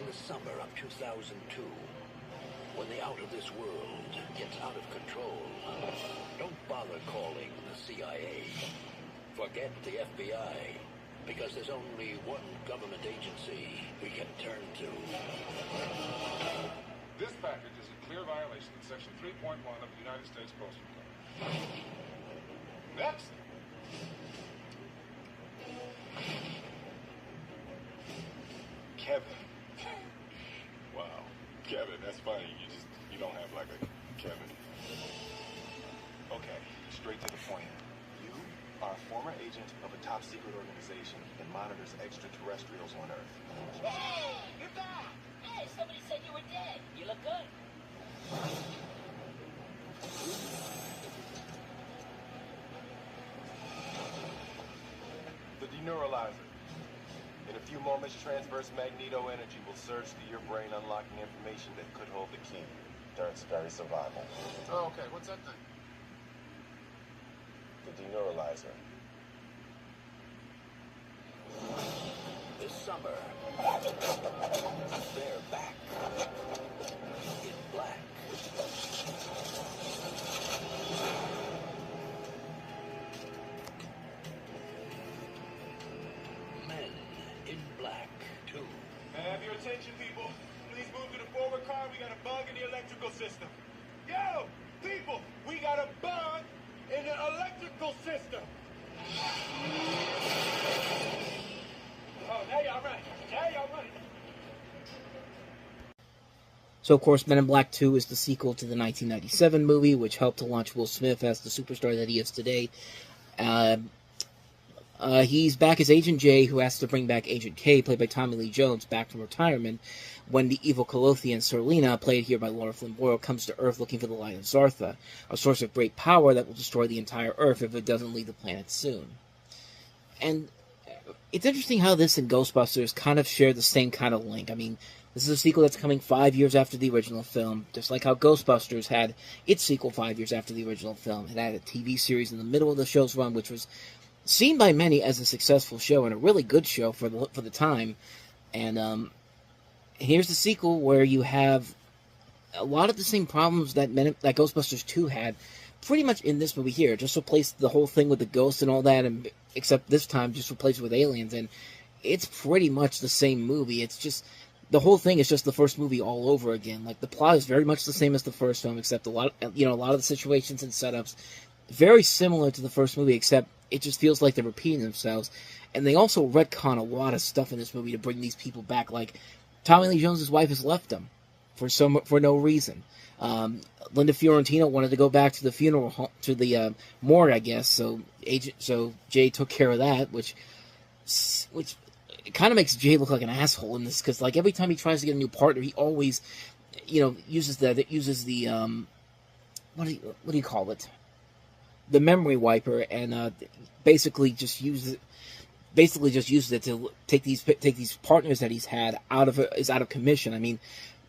In the summer of 2002, when the out-of-this world gets out of control, don't bother calling the CIA. Forget the FBI, because there's only one government agency we can turn to. This package is in clear violation of Section 3.1 of the United States Postal Code. Next. Kevin. Wow. Kevin, that's funny. You don't have like a Kevin. Okay, straight to the point. You are a former agent of a top secret organization that monitors extraterrestrials on Earth. Hey, you're back. Hey, somebody said you were dead. You look good. The deneuralizer. In a few moments, transverse magneto energy will surge through your brain, unlocking information that could hold the key to Earth's very survival. Oh, okay. What's that thing? The deneuralizer. This summer, they're back in black. Men in black, too. Have your attention, people. Please move to the forward car. We got a bug in the electrical system. Yo, people, we got a bug in the electrical system. Oh, now y'all running. Now y'all running. So, of course, Men in Black 2 is the sequel to the 1997 movie, which helped to launch Will Smith as the superstar that he is today. He's back as Agent J, who has to bring back Agent K, played by Tommy Lee Jones, back from retirement, when the evil Colothian Serlina, played here by Laura Flynn Boyle, comes to Earth looking for the Light of Zartha, a source of great power that will destroy the entire Earth if it doesn't leave the planet soon. And it's interesting how this and Ghostbusters kind of share the same kind of link. I mean, this is a sequel that's coming 5 years after the original film, just like how Ghostbusters had its sequel 5 years after the original film. It had a TV series in the middle of the show's run, which was seen by many as a successful show and a really good show for the time. And here's the sequel where you have a lot of the same problems that Ghostbusters 2 had, pretty much in this movie here. Just replaced the whole thing with the ghosts and all that, and except this time just replaced it with aliens. And it's pretty much the same movie. It's just the whole thing is just the first movie all over again. Like, the plot is very much the same as the first film, except a lot of the situations and setups very similar to the first movie, except it just feels like they're repeating themselves. And they also retcon a lot of stuff in this movie to bring these people back. Like, Tommy Lee Jones' wife has left him for no reason. Linda Fiorentino wanted to go back to the funeral home, to the morgue, I guess. So Jay took care of that, which kind of makes Jay look like an asshole in this, because like every time he tries to get a new partner, he always, uses the what do you call it? The memory wiper, and basically just uses it to take these partners that he's had out of commission. I mean,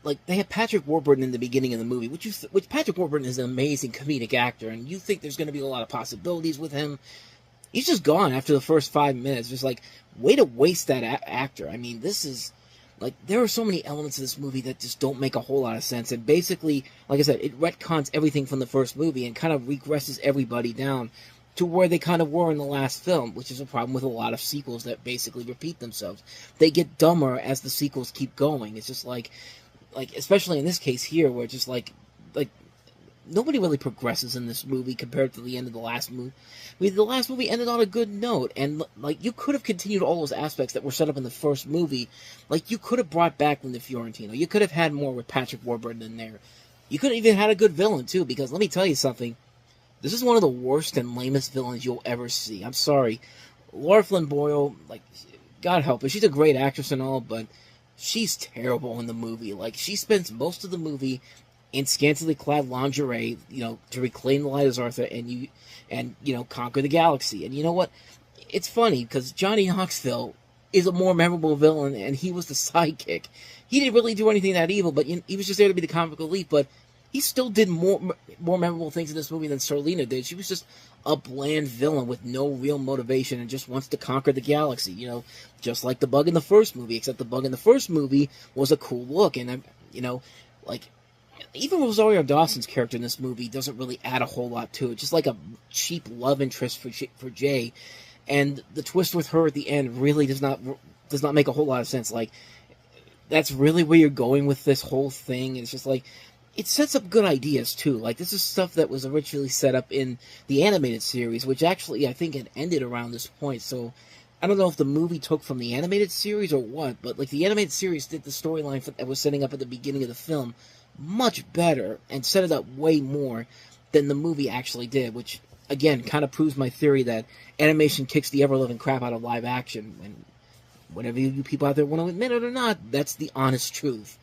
like, they had Patrick Warburton in the beginning of the movie, which Patrick Warburton is an amazing comedic actor, and you think there's going to be a lot of possibilities with him. He's just gone after the first 5 minutes. Just like, way to waste that actor. I mean, this is like, there are so many elements of this movie that just don't make a whole lot of sense. And basically, like I said, it retcons everything from the first movie and kind of regresses everybody down to where they kind of were in the last film, which is a problem with a lot of sequels that basically repeat themselves. They get dumber as the sequels keep going. It's just like especially in this case here, where it's just like nobody really progresses in this movie compared to the end of the last movie. I mean, the last movie ended on a good note, and like, you could have continued all those aspects that were set up in the first movie. Like, you could have brought back Linda Fiorentino. You could have had more with Patrick Warburton in there. You could have even had a good villain too, because let me tell you something. This is one of the worst and lamest villains you'll ever see. I'm sorry. Laura Flynn Boyle, like, God help her, she's a great actress and all, but she's terrible in the movie. Like, she spends most of the movie in scantily clad lingerie, to reclaim the Light of Zartha and conquer the galaxy. And you know what? It's funny, because Johnny Knoxville is a more memorable villain, and he was the sidekick. He didn't really do anything that evil, but he was just there to be the comic relief. But he still did more memorable things in this movie than Serlina did. She was just a bland villain with no real motivation and just wants to conquer the galaxy, you know, just like the Bug in the first movie, except the Bug in the first movie was a cool look, and, you know, like, even Rosario Dawson's character in this movie doesn't really add a whole lot to it, just like a cheap love interest for Jay, and the twist with her at the end really does not make a whole lot of sense. Like, that's really where you're going with this whole thing. It's just like, it sets up good ideas, too. Like, this is stuff that was originally set up in the animated series, which actually, I think, had ended around this point. So, I don't know if the movie took from the animated series or what, but, like, the animated series did the storyline that was setting up at the beginning of the film much better and set it up way more than the movie actually did, which, again, kind of proves my theory that animation kicks the ever-living crap out of live action. And whatever you people out there want to admit it or not, that's the honest truth.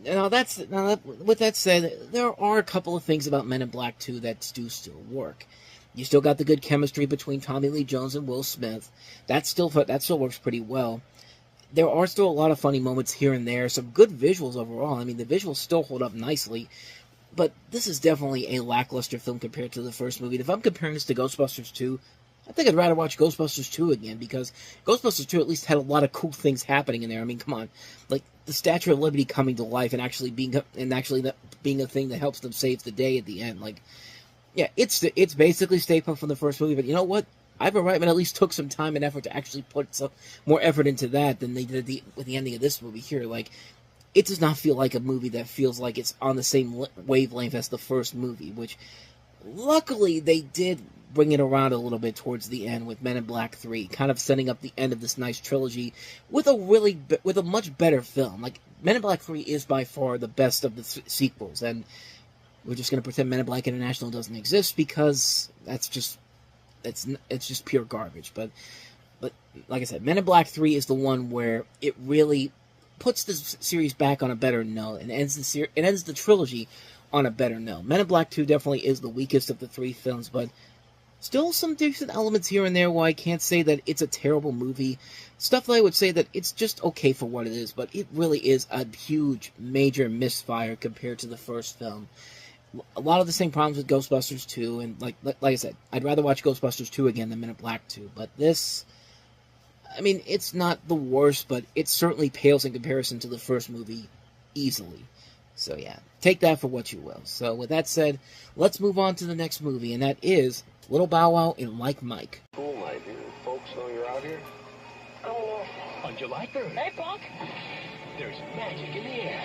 With that said, there are a couple of things about Men in Black 2 that do still work. You still got the good chemistry between Tommy Lee Jones and Will Smith. That still works pretty well. There are still a lot of funny moments here and there. Some good visuals overall. I mean, the visuals still hold up nicely. But this is definitely a lackluster film compared to the first movie. If I'm comparing this to Ghostbusters 2, I think I'd rather watch Ghostbusters 2 again, because Ghostbusters 2 at least had a lot of cool things happening in there. I mean, come on. Like, the Statue of Liberty coming to life and actually being a thing that helps them save the day at the end. Like, yeah, it's basically Stay Puft from the first movie, but you know what? Ivan Reitman at least took some time and effort to actually put some more effort into that than they did with the ending of this movie here. Like, it does not feel like a movie that feels like it's on the same wavelength as the first movie, which, luckily, they did bring it around a little bit towards the end with Men in Black 3, kind of setting up the end of this nice trilogy with a much better film. Like, Men in Black 3 is by far the best of the sequels, and we're just going to pretend Men in Black International doesn't exist, because it's just pure garbage. But like I said, Men in Black 3 is the one where it really puts the series back on a better note and ends the trilogy on a better note. Men in Black 2 definitely is the weakest of the three films, but still some decent elements here and there where I can't say that it's a terrible movie. Stuff that I would say that it's just okay for what it is, but it really is a huge, major misfire compared to the first film. A lot of the same problems with Ghostbusters 2, and like I said, I'd rather watch Ghostbusters 2 again than Men in Black 2, but this, I mean, it's not the worst, but it certainly pales in comparison to the first movie easily. So yeah, take that for what you will. So with that said, let's move on to the next movie, and that is Little Bow Wow in Like Mike. Cool, my dear. Folks know you're out here? Oh, on July 3rd. Hey, Punk. There's magic in the air.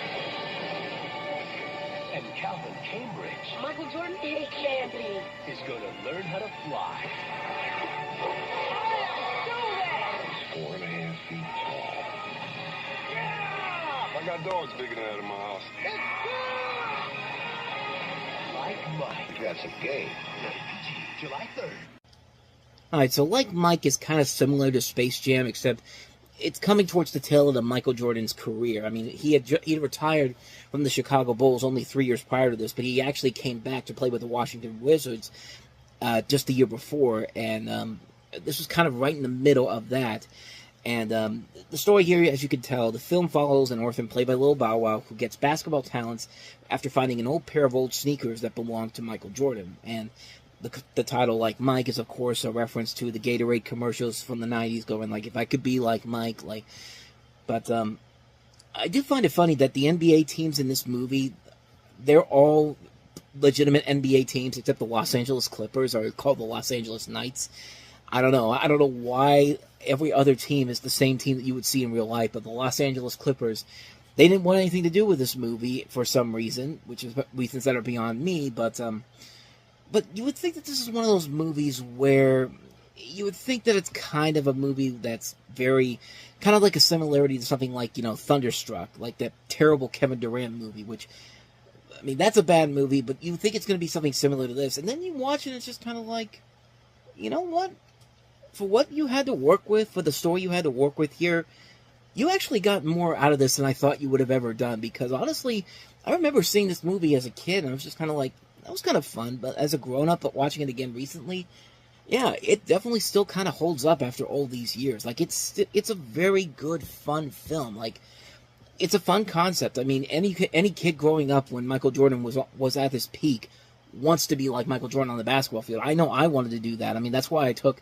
And Calvin Cambridge Michael Jordan? He can't be. is going to learn how to fly. Do that! 4.5 feet tall. Yeah! I got dogs bigger than that in my house. Like Mike. That's a game. Rated PG, July 3rd. Alright, so Like Mike is kind of similar to Space Jam, except it's coming towards the tail end of Michael Jordan's career. I mean, he had retired from the Chicago Bulls only 3 years prior to this, but he actually came back to play with the Washington Wizards just the year before, and this was kind of right in the middle of that. And the story here, as you can tell, the film follows an orphan played by Lil Bow Wow who gets basketball talents after finding an old pair of old sneakers that belonged to Michael Jordan. And the title, Like Mike, is of course a reference to the Gatorade commercials from the 90s going like, if I could be like Mike, like. But I do find it funny that the NBA teams in this movie, they're all legitimate NBA teams except the Los Angeles Clippers are called the Los Angeles Knights. I don't know why every other team is the same team that you would see in real life, but the Los Angeles Clippers, they didn't want anything to do with this movie for some reason, which is reasons that are beyond me, but you would think that this is one of those movies where you would think that it's kind of a movie that's very, kind of like a similarity to something like, Thunderstruck, like that terrible Kevin Durant movie, which, I mean, that's a bad movie, but you think it's going to be something similar to this, and then you watch it and it's just kind of like, you know what? For what you had to work with, for the story you had to work with here, you actually got more out of this than I thought you would have ever done, because honestly, I remember seeing this movie as a kid, and I was just kind of like, that was kind of fun, but as a grown-up, but watching it again recently, yeah, it definitely still kind of holds up after all these years. Like, it's a very good, fun film. Like, it's a fun concept. I mean, any kid growing up when Michael Jordan was at his peak wants to be like Michael Jordan on the basketball field. I know I wanted to do that. I mean, that's why I took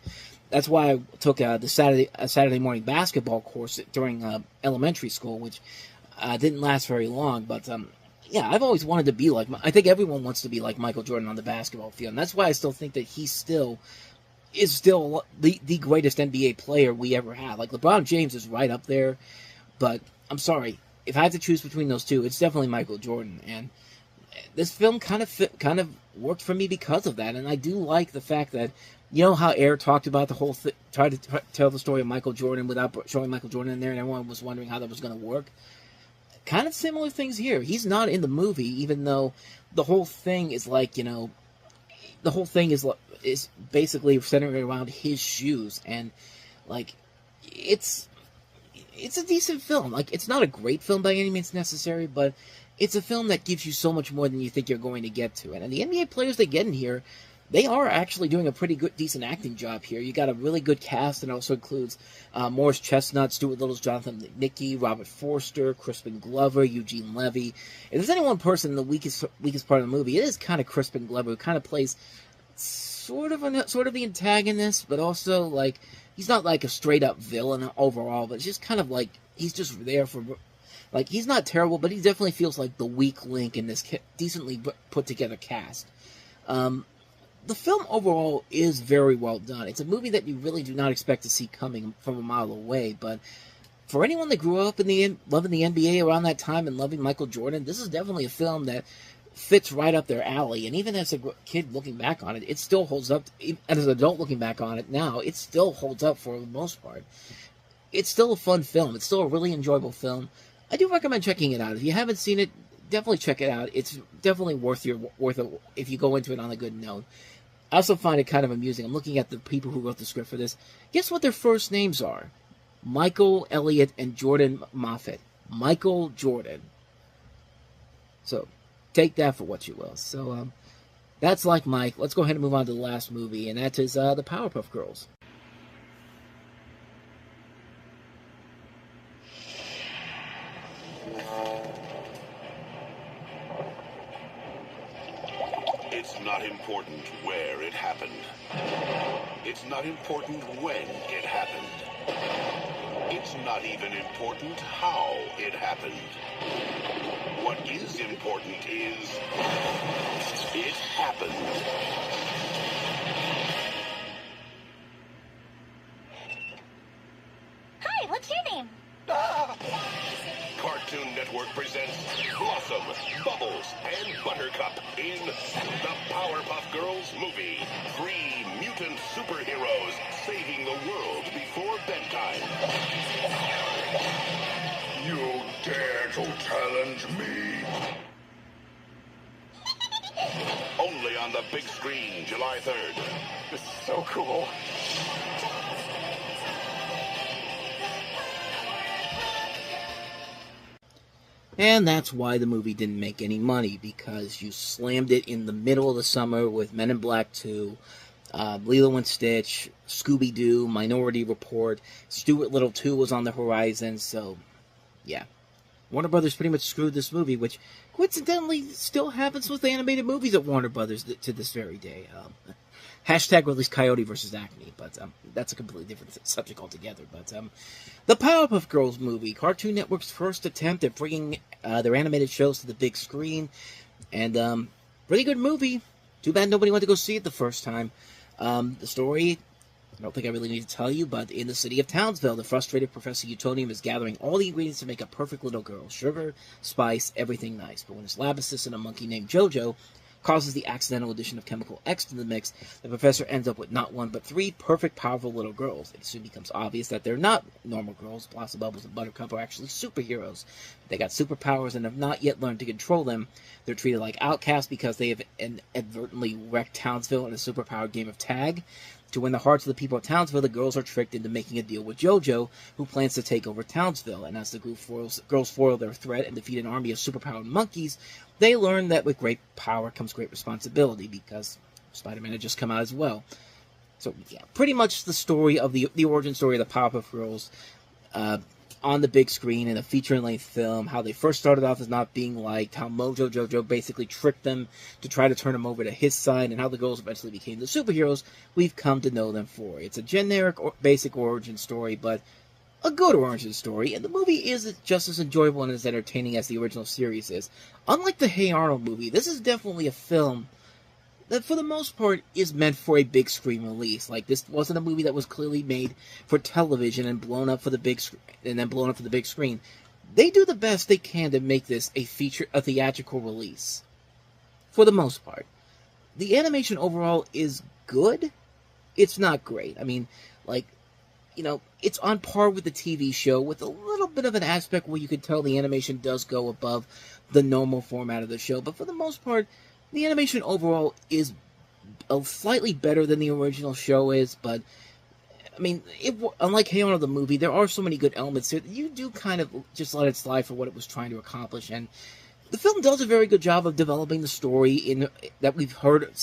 the Saturday morning basketball course during elementary school, which didn't last very long. But yeah, I've always wanted to be like. I think everyone wants to be like Michael Jordan on the basketball field, and that's why I still think that he is still the greatest NBA player we ever had. Like, LeBron James is right up there, but I'm sorry, if I had to choose between those two, it's definitely Michael Jordan. And this film kind of worked for me because of that. And I do like the fact that, you know how Air talked about the whole tried to tell the story of Michael Jordan without showing Michael Jordan in there, and everyone was wondering how that was going to work. Kind of similar things here. He's not in the movie, even though the whole thing is like, you know, the whole thing is basically centering around his shoes, and like it's a decent film. Like, it's not a great film by any means necessary, but it's a film that gives you so much more than you think you're going to get to it. And the NBA players they get in here, they are actually doing a pretty good, decent acting job here. You got a really good cast, and it also includes Morris Chestnut, Stuart Little's Jonathan Lipnicki, Robert Forster, Crispin Glover, Eugene Levy. If there's any one person in the weakest part of the movie, it is kind of Crispin Glover, who kind of plays sort of the antagonist, but also, like, he's not like a straight up villain overall, but it's just kind of like he's just there for, like, he's not terrible, but he definitely feels like the weak link in this decently put together cast. The film overall is very well done. It's a movie that you really do not expect to see coming from a mile away, but for anyone that grew up loving the NBA around that time and loving Michael Jordan, this is definitely a film that fits right up their alley. And even as a kid looking back on it, it still holds up. As an adult looking back on it now, it still holds up for the most part. It's still a fun film. It's still a really enjoyable film. I do recommend checking it out. If you haven't seen it, definitely check it out. It's definitely worth it if you go into it on a good note. I also find it kind of amusing. I'm looking at the people who wrote the script for this. Guess what their first names are? Michael Elliott and Jordan Moffat. Michael Jordan. So, take that for what you will. So, that's Like Mike. Let's go ahead and move on to the last movie, and that is the Powerpuff Girls. It's not important where it happened. It's not important when it happened. It's not even important how it happened. What is important is it happened. Hi, what's your name? Cartoon Network presents Blossom, Bubbles, and Buttercup in the Powerpuff Girls movie. 3 mutant superheroes saving the world before bedtime. You dare to challenge me? Only on the big screen, July 3rd. This is so cool. And that's why the movie didn't make any money, because you slammed it in the middle of the summer with Men in Black 2, Lilo and Stitch, Scooby-Doo, Minority Report, Stuart Little 2 was on the horizon, so, yeah. Warner Brothers pretty much screwed this movie, which coincidentally still happens with animated movies at Warner Brothers to this very day. Hashtag release Coyote versus Acme, but that's a completely different subject altogether. But the Powerpuff Girls movie, Cartoon Network's first attempt at bringing their animated shows to the big screen, and pretty good movie. Too bad nobody went to go see it the first time. The story, I don't think I really need to tell you, but in the city of Townsville, the frustrated Professor Utonium is gathering all the ingredients to make a perfect little girl. Sugar, spice, everything nice. But when his lab assistant, a monkey named Jojo, causes the accidental addition of chemical X to the mix, the professor ends up with not 1 but 3 perfect, powerful little girls. It soon becomes obvious that they're not normal girls. Blossom, Bubbles, and Buttercup are actually superheroes. They got superpowers and have not yet learned to control them. They're treated like outcasts because they have inadvertently wrecked Townsville in a superpowered game of tag. To win the hearts of the people of Townsville, the girls are tricked into making a deal with Jojo, who plans to take over Townsville. And as the girls foil their threat and defeat an army of superpowered monkeys, they learn that with great power comes great responsibility, because Spider-Man had just come out as well. So, yeah, pretty much the story of the origin story of the Powerpuff Girls. on the big screen in a feature-length film, how they first started off as not being liked, how Mojo Jojo basically tricked them to try to turn them over to his side, and how the girls eventually became the superheroes we've come to know them for. It's a generic, basic origin story, but a good origin story, and the movie is just as enjoyable and as entertaining as the original series is. Unlike the Hey Arnold movie, this is definitely a film that for the most part is meant for a big screen release. Like, this wasn't a movie that was clearly made for television and blown up for the big screen. They do the best they can to make this a theatrical release. For the most part. The animation overall is good. It's not great. I mean, like, you know, it's on par with the TV show with a little bit of an aspect where you can tell the animation does go above the normal format of the show. But for the most part, the animation overall is slightly better than the original show is, but, I mean, unlike Hey Arnold the movie, there are so many good elements here that you do kind of just let it slide for what it was trying to accomplish, and the film does a very good job of developing the story that we've heard and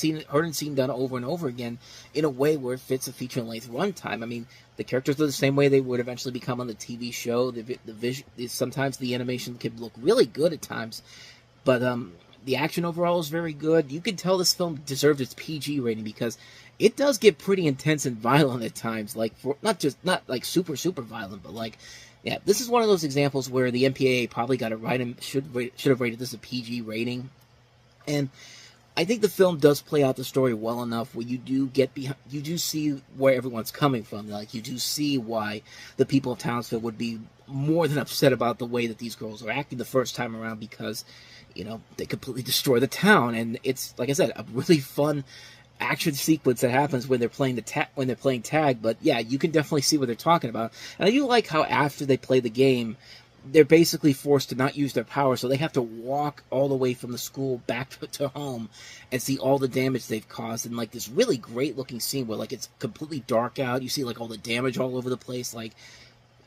seen done over and over again in a way where it fits a feature-length runtime. I mean, the characters are the same way they would eventually become on the TV show. Sometimes the animation can look really good at times, but the action overall is very good. You can tell this film deserves its PG rating because it does get pretty intense and violent at times. Like, not like super violent, but like, yeah, this is one of those examples where the MPAA probably got it right and should have rated this a PG rating. And I think the film does play out the story well enough where you do see where everyone's coming from. Like, you do see why the people of Townsville would be more than upset about the way that these girls are acting the first time around because, you know, they completely destroy the town. And it's, like I said, a really fun action sequence that happens when they're playing tag. But yeah, you can definitely see what they're talking about. And I do like how after they play the game, they're basically forced to not use their power, so they have to walk all the way from the school back to home and see all the damage they've caused in, like, this really great looking scene where, like, it's completely dark out. You see, like, all the damage all over the place. Like,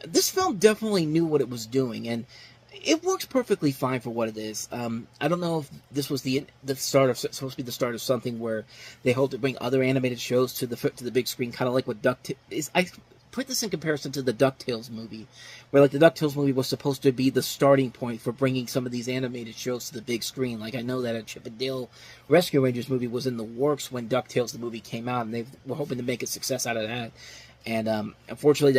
this film definitely knew what it was doing, and it works perfectly fine for what it is. I don't know if this was the supposed to be the start of something where they hope to bring other animated shows to the big screen, kind of like what DuckTales. I put this in comparison to the DuckTales movie, where, like, the DuckTales movie was supposed to be the starting point for bringing some of these animated shows to the big screen. Like, I know that a Chip and Dale Rescue Rangers movie was in the works when DuckTales the movie came out, and they were hoping to make a success out of that. And unfortunately,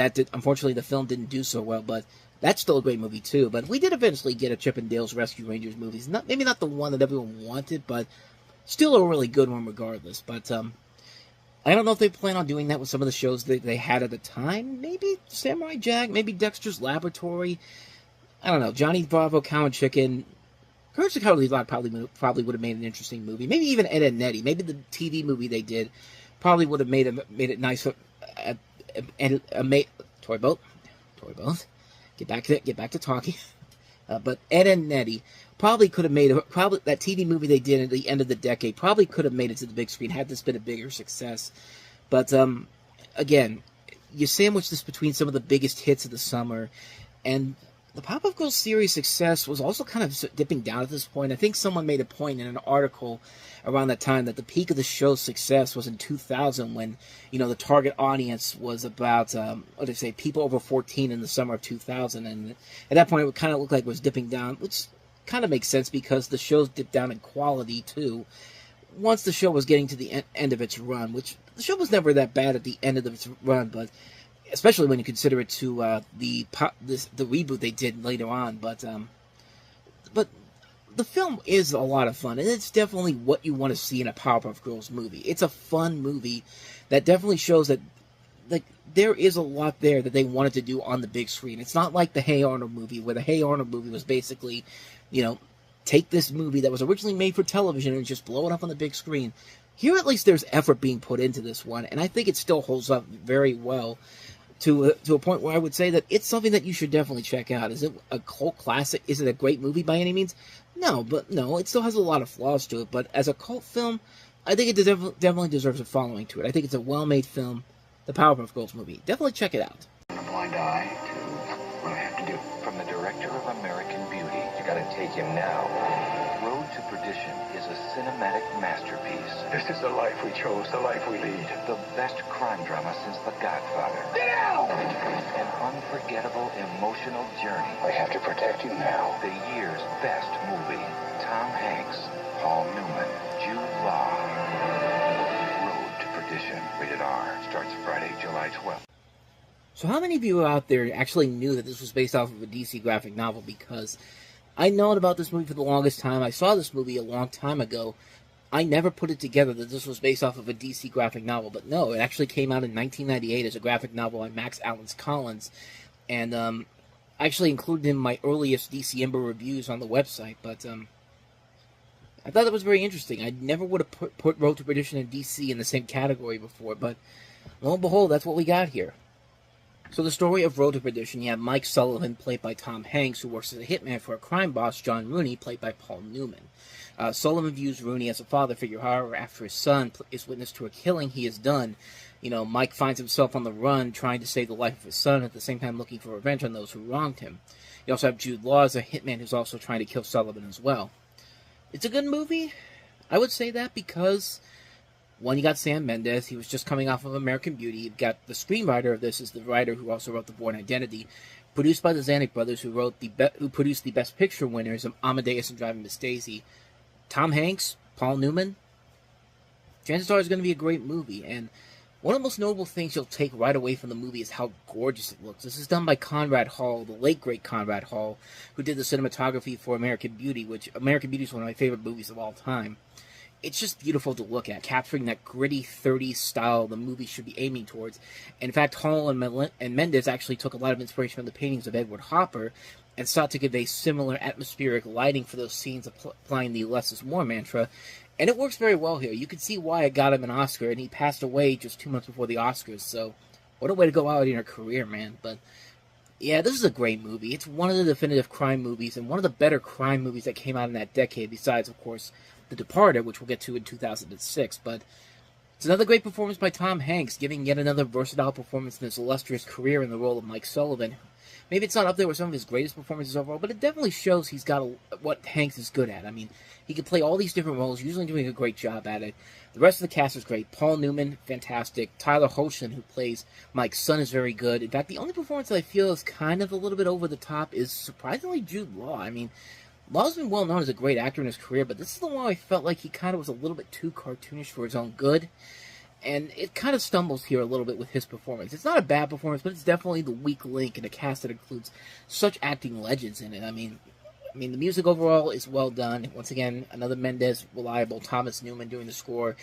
the film didn't do so well, but that's still a great movie too. But we did eventually get a Chip and Dale's Rescue Rangers movie. Maybe not the one that everyone wanted, but still a really good one regardless. But I don't know if they plan on doing that with some of the shows that they had at the time. Maybe Samurai Jack, maybe Dexter's Laboratory. I don't know. Johnny Bravo, Cow and Chicken. Courage the Cowardly Dog probably would have made an interesting movie. Maybe even Ed and Nettie. Maybe the TV movie they did probably would have made it nice. Toy Boat. Get back to talking. But Ed and Nettie probably could have made that TV movie they did at the end of the decade probably could have made it to the big screen had this been a bigger success. But again, you sandwich this between some of the biggest hits of the summer, and the Powerpuff Girls series success was also kind of dipping down at this point. I think someone made a point in an article around that time that the peak of the show's success was in 2000 when, you know, the target audience was about, people over 14 in the summer of 2000. And at that point, it would kind of look like it was dipping down, which kind of makes sense because the show's dipped down in quality, too, once the show was getting to the end of its run, which the show was never that bad at the end of its run, but especially when you consider it to the reboot they did later on. But the film is a lot of fun, and it's definitely what you want to see in a Powerpuff Girls movie. It's a fun movie that definitely shows that, like, there is a lot there that they wanted to do on the big screen. It's not like the Hey Arnold movie, where the Hey Arnold movie was basically, you know, take this movie that was originally made for television and just blow it up on the big screen. Here, at least, there's effort being put into this one, and I think it still holds up very well to a point where I would say that it's something that you should definitely check out. Is it a cult classic? Is it a great movie by any means? No, it still has a lot of flaws to it, but as a cult film, I think it definitely deserves a following to it. I think it's a well-made film, the Powerpuff Girls movie. Definitely check it out. A blind eye to what I have to do. From the director of American Beauty. You gotta take him now. Road to Perdition is a cinematic masterpiece. This is the life we chose, the life we lead. The best crime drama since The Godfather. Get out! An unforgettable, emotional journey. I have to protect you now. The year's best movie. Tom Hanks, Paul Newman, Jude Law. Road to Perdition, rated R, starts Friday, July 12th. So how many of you out there actually knew that this was based off of a DC graphic novel? Because I known about this movie for the longest time. I saw this movie a long time ago. I never put it together that this was based off of a DC graphic novel. But no, it actually came out in 1998 as a graphic novel by Max Allan Collins. And I actually included in my earliest DC Ember reviews on the website. But I thought that was very interesting. I never would have put Road to Perdition and DC in the same category before. But lo and behold, that's what we got here. So the story of Road to Perdition, you have Mike Sullivan, played by Tom Hanks, who works as a hitman for a crime boss, John Rooney, played by Paul Newman. Sullivan views Rooney as a father figure. However, after his son is witness to a killing he has done, Mike finds himself on the run, trying to save the life of his son, at the same time looking for revenge on those who wronged him. You also have Jude Law as a hitman who's also trying to kill Sullivan as well. It's a good movie. I would say that because, one, you got Sam Mendes. He was just coming off of American Beauty. You've got the screenwriter of this is the writer who also wrote The Bourne Identity, produced by the Zanuck brothers, who produced the Best Picture winners of Amadeus and Driving Miss Daisy. Tom Hanks, Paul Newman. Chances are it's going to be a great movie. And one of the most notable things you'll take right away from the movie is how gorgeous it looks. This is done by Conrad Hall, the late great Conrad Hall, who did the cinematography for American Beauty, which American Beauty is one of my favorite movies of all time. It's just beautiful to look at, capturing that gritty 30s style the movie should be aiming towards. In fact, Hall and Mendes actually took a lot of inspiration from the paintings of Edward Hopper and sought to convey similar atmospheric lighting for those scenes, applying the less is more mantra. And it works very well here. You can see why it got him an Oscar, and he passed away just 2 months before the Oscars, so what a way to go out in your career, man. But yeah, this is a great movie. It's one of the definitive crime movies, and one of the better crime movies that came out in that decade, besides, of course, The Departed, which we'll get to in 2006. But it's another great performance by Tom Hanks, giving yet another versatile performance in his illustrious career in the role of Mike Sullivan. Maybe it's not up there with some of his greatest performances overall, but it definitely shows he's got what Hanks is good at. I mean, he can play all these different roles, usually doing a great job at it. The rest of the cast is great. Paul Newman, fantastic. Tyler Hoechlin, who plays Mike's son, is very good. In fact, the only performance that I feel is kind of a little bit over the top is surprisingly Jude Law. I mean, Law's been well known as a great actor in his career, but this is the one I felt like he kind of was a little bit too cartoonish for his own good. And it kind of stumbles here a little bit with his performance. It's not a bad performance, but it's definitely the weak link in a cast that includes such acting legends in it. I mean, the music overall is well done. Once again, another Mendes, reliable Thomas Newman doing the score.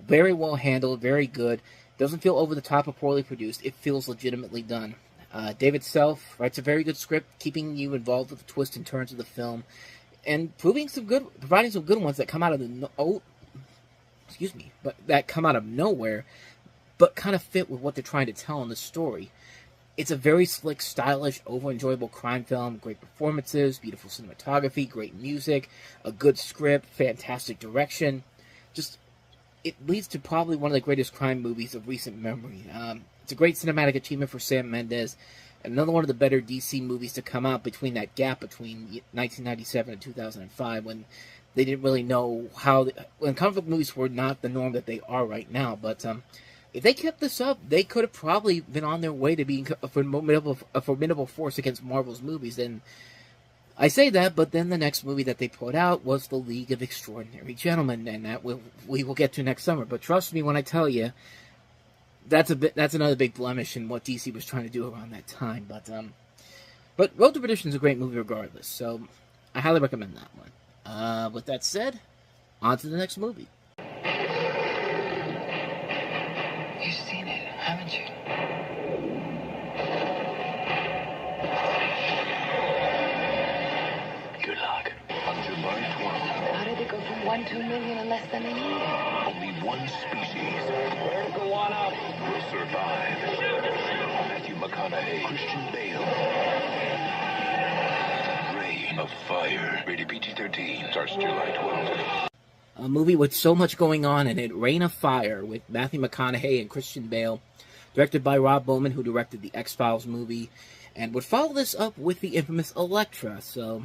Very well handled, very good. Doesn't feel over the top or poorly produced. It feels legitimately done. David Self writes a very good script, keeping you involved with the twists and turns of the film, and providing some good ones that come out of that come out of nowhere, but kind of fit with what they're trying to tell in the story. It's a very slick, stylish, over-enjoyable crime film. Great performances, beautiful cinematography, great music, a good script, fantastic direction. Just, it leads to probably one of the greatest crime movies of recent memory. It's a great cinematic achievement for Sam Mendes, and another one of the better DC movies to come out between that gap between 1997 and 2005, when they didn't really know when comic book movies were not the norm that they are right now. But if they kept this up, they could have probably been on their way to being a formidable force against Marvel's movies. And I say that, but then the next movie that they put out was The League of Extraordinary Gentlemen, and that we will get to next summer. But trust me when I tell you, that's another big blemish in what DC was trying to do around that time. But Road to Perdition is a great movie regardless, so I highly recommend that one. With that said, on to the next movie. You've seen it, haven't you? Good luck. On July 12th, How did it go from 1 to 2 million in less than a year? only one species Vertical one out. will survive. Matthew McConaughey, Christian Bale. Reign of Fire. Rated PG-13. Starts July 12th. A movie with so much going on in it, Reign of Fire, with Matthew McConaughey and Christian Bale, directed by Rob Bowman, who directed the X-Files movie, and would follow this up with the infamous Elektra. So,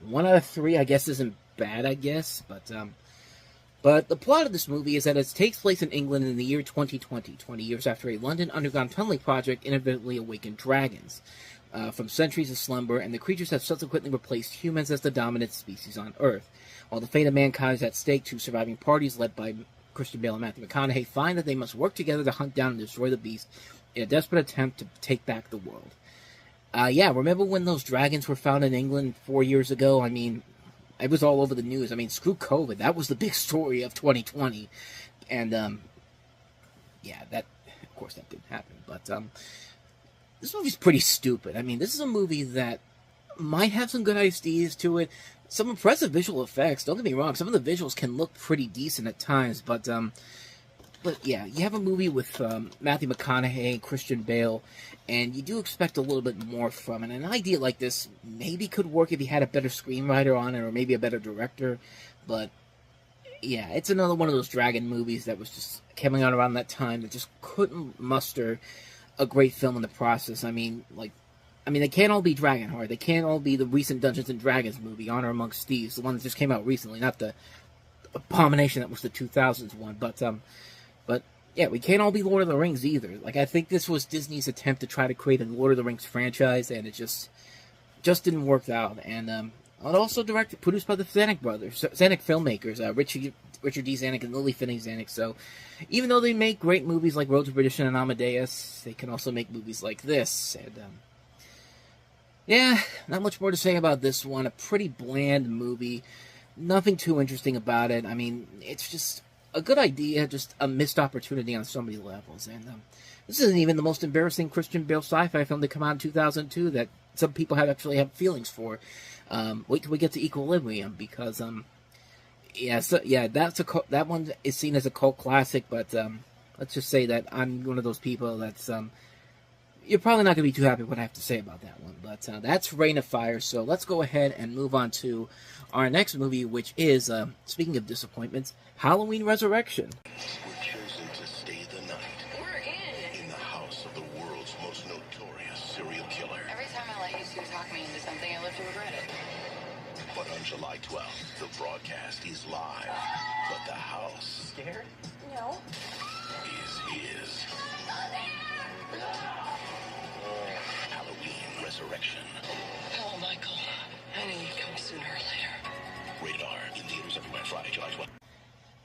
1 out of 3, I guess, isn't bad, I guess. But the plot of this movie is that it takes place in England in the year 2020, 20 years after a London underground tunneling project inadvertently awakened dragons from centuries of slumber, and the creatures have subsequently replaced humans as the dominant species on Earth. While the fate of mankind is at stake, 2 surviving parties led by Christian Bale and Matthew McConaughey find that they must work together to hunt down and destroy the beast in a desperate attempt to take back the world. Yeah, remember when those dragons were found in England 4 years ago? I mean, it was all over the news. I mean, screw COVID. That was the big story of 2020. And, yeah, that, of course, that didn't happen. But, this movie's pretty stupid. I mean, this is a movie that might have some good ideas to it. Some impressive visual effects. Don't get me wrong. Some of the visuals can look pretty decent at times. But yeah, you have a movie with Matthew McConaughey, Christian Bale, and you do expect a little bit more from it. An idea like this maybe could work if you had a better screenwriter on it, or maybe a better director. But yeah, it's another one of those dragon movies that was just coming out around that time that just couldn't muster a great film in the process. I mean, they can't all be Dragonheart. They can't all be the recent Dungeons and Dragons movie, Honor Amongst Thieves, the one that just came out recently, not the abomination that was the 2000s one. But yeah, we can't all be Lord of the Rings either. Like, I think this was Disney's attempt to try to create a Lord of the Rings franchise, and it just didn't work out. And it also produced by the Zanuck brothers, Zanuck filmmakers, Richard D. Zanuck and Lily Finney Zanuck. So, even though they make great movies like Road to Perdition and Amadeus, they can also make movies like this. And yeah, not much more to say about this one. A pretty bland movie. Nothing too interesting about it. I mean, it's just a good idea, just a missed opportunity on so many levels. And this isn't even the most embarrassing Christian Bale sci-fi film to come out in 2002 that some people actually have feelings for. Wait till we get to Equilibrium, because that one is seen as a cult classic. But let's just say that I'm one of those people that's you're probably not going to be too happy with what I have to say about that one. But that's Reign of Fire. So let's go ahead and move on to our next movie, which is, speaking of disappointments, Halloween Resurrection. We've chosen to stay the night. We're in. In the house of the world's most notorious serial killer. Every time I let you two talk me into something, I live to regret it. But on July 12th, the broadcast is live. But the house Scared? No. is his. Halloween Resurrection. Oh, Michael. I knew you'd come sooner or later. Rated R. In theaters everywhere Friday, July 12th.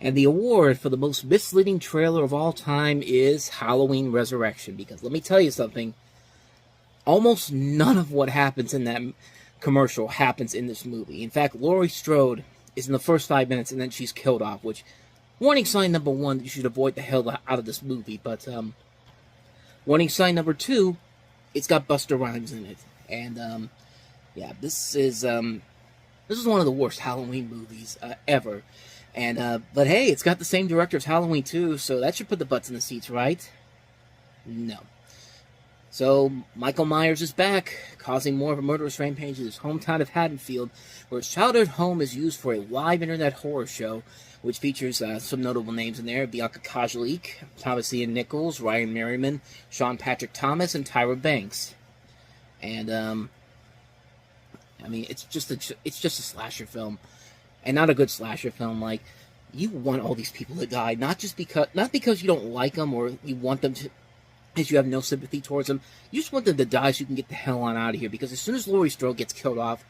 And the award for the most misleading trailer of all time is Halloween Resurrection. Because let me tell you something, almost none of what happens in that commercial happens in this movie. In fact, Laurie Strode is in the first 5 minutes and then she's killed off, which, warning sign number 1, you should avoid the hell out of this movie. But warning sign number 2, it's got Busta Rhymes in it. And yeah, this is one of the worst Halloween movies ever. And but hey, it's got the same director as Halloween 2, so that should put the butts in the seats, right? No. So Michael Myers is back, causing more of a murderous rampage in his hometown of Haddonfield, where his childhood home is used for a live internet horror show, which features some notable names in there: Bianca Kajalik, Thomas Ian Nichols, Ryan Merriman, Sean Patrick Thomas, and Tyra Banks. And I mean, it's just a slasher film, and not a good slasher film. Like, you want all these people to die, not because you don't like them or you want them to, because you have no sympathy towards them. You just want them to die so you can get the hell on out of here. Because as soon as Laurie Strode gets killed off,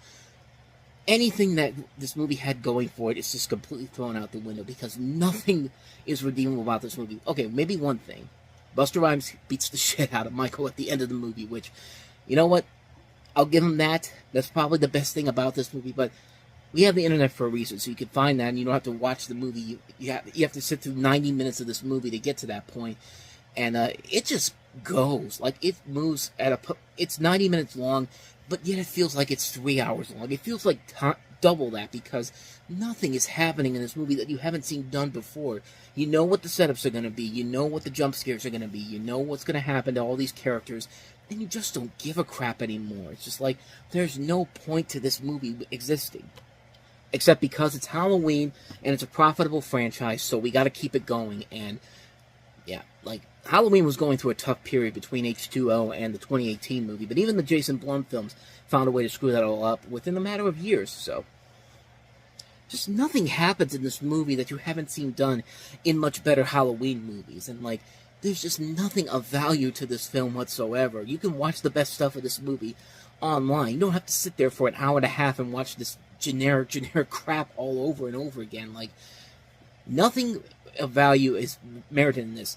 anything that this movie had going for it is just completely thrown out the window, because nothing is redeemable about this movie. Okay, maybe one thing: Busta Rhymes beats the shit out of Michael at the end of the movie, which, you know what? I'll give him that. That's probably the best thing about this movie. But we have the internet for a reason, so you can find that, and you don't have to watch the movie. You have to sit through 90 minutes of this movie to get to that point. And it just goes. Like, it moves at it's 90 minutes long, but yet it feels like it's 3 hours long. It feels like double that, because nothing is happening in this movie that you haven't seen done before. You know what the setups are going to be. You know what the jump scares are going to be. You know what's going to happen to all these characters. And you just don't give a crap anymore. It's just like, there's no point to this movie existing. Except because it's Halloween, and it's a profitable franchise, so we gotta keep it going. And, yeah, like, Halloween was going through a tough period between H2O and the 2018 movie, but even the Jason Blum films found a way to screw that all up within a matter of years. So, just nothing happens in this movie that you haven't seen done in much better Halloween movies. And, like, there's just nothing of value to this film whatsoever. You can watch the best stuff of this movie online. You don't have to sit there for an hour and a half and watch this generic crap all over and over again. Like, nothing of value is merited in this.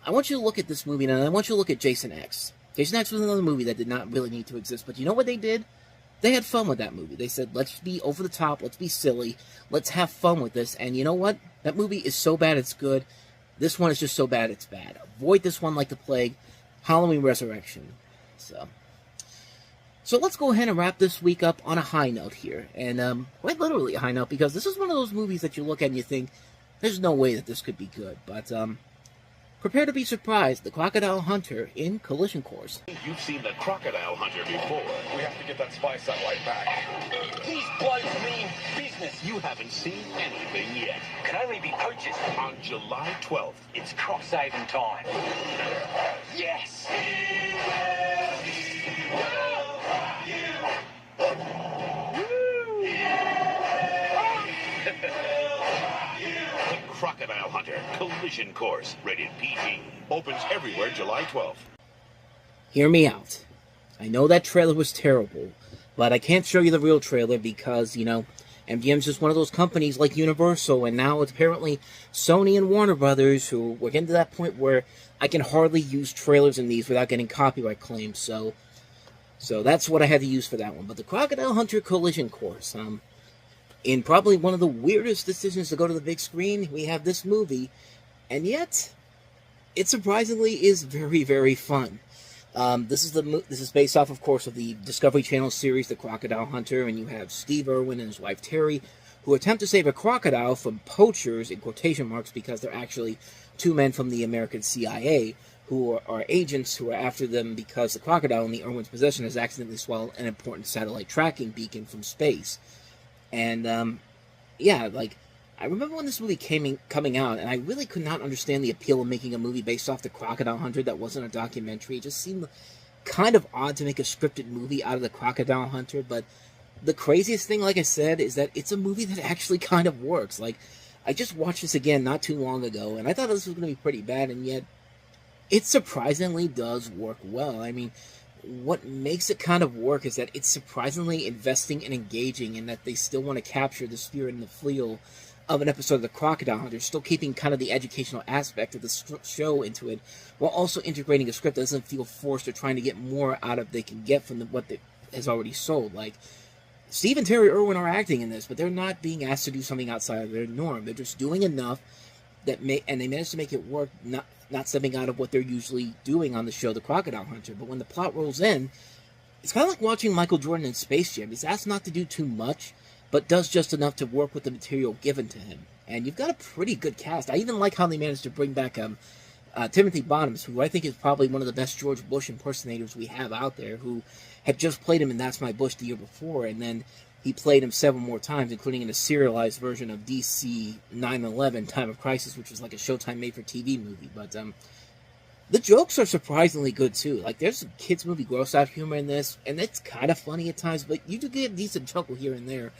I want you to look at this movie, and I want you to look at Jason X. Jason X was another movie that did not really need to exist, but you know what they did? They had fun with that movie. They said, let's be over the top, let's be silly, let's have fun with this, and you know what? That movie is so bad it's good. This one is just so bad it's bad. Avoid this one like the plague. Halloween Resurrection. So let's go ahead and wrap this week up on a high note here, and quite literally a high note, because this is one of those movies that you look at and you think, there's no way that this could be good, but prepare to be surprised. The Crocodile Hunter in Collision Course. You've seen the Crocodile Hunter before. We have to get that spy satellite back. These bloods mean business. You haven't seen anything yet. Can only be poachers. On July 12th, It's cross-saving time. Yes! The Crocodile Hunter Collision Course, rated PG, opens everywhere July 12th. Hear me out. I know that trailer was terrible, but I can't show you the real trailer because, you know, MGM's just one of those companies like Universal, and now it's apparently Sony and Warner Brothers, who we're getting to that point where I can hardly use trailers in these without getting copyright claims, so that's what I had to use for that one. But the Crocodile Hunter Collision Course, in probably one of the weirdest decisions to go to the big screen, we have this movie, and yet, it surprisingly is very, very fun. This is based off, of course, of the Discovery Channel series, The Crocodile Hunter, and you have Steve Irwin and his wife Terry, who attempt to save a crocodile from poachers, in quotation marks, because they're actually two men from the American CIA, who are agents who are after them because the crocodile in the Irwin's possession has accidentally swallowed an important satellite tracking beacon from space. And, yeah, like, I remember when this movie coming out, and I really could not understand the appeal of making a movie based off the Crocodile Hunter that wasn't a documentary. It just seemed kind of odd to make a scripted movie out of the Crocodile Hunter, but the craziest thing, like I said, is that it's a movie that actually kind of works. Like, I just watched this again not too long ago, and I thought this was going to be pretty bad, and yet it surprisingly does work well. I mean, what makes it kind of work is that it's surprisingly investing and engaging, and that they still want to capture the spirit and the feel of an episode of the Crocodile Hunter, still keeping kind of the educational aspect of the show into it, while also integrating a script that doesn't feel forced or trying to get more out of they can get from what they has already sold. Like, Steve and Terry Irwin are acting in this, but they're not being asked to do something outside of their norm. They're just doing enough and they managed to make it work, not stepping out of what they're usually doing on the show, The Crocodile Hunter. But when the plot rolls in, it's kind of like watching Michael Jordan in Space Jam. He's asked not to do too much, but does just enough to work with the material given to him. And you've got a pretty good cast. I even like how they managed to bring back Timothy Bottoms, who I think is probably one of the best George Bush impersonators we have out there, who had just played him in That's My Bush the year before, and then he played him several more times, including in a serialized version of DC 9/11 Time of Crisis, which was like a Showtime made-for-TV movie. But the jokes are surprisingly good, too. Like, there's some kids' movie gross-out humor in this, and it's kind of funny at times, but you do get a decent chuckle here and there.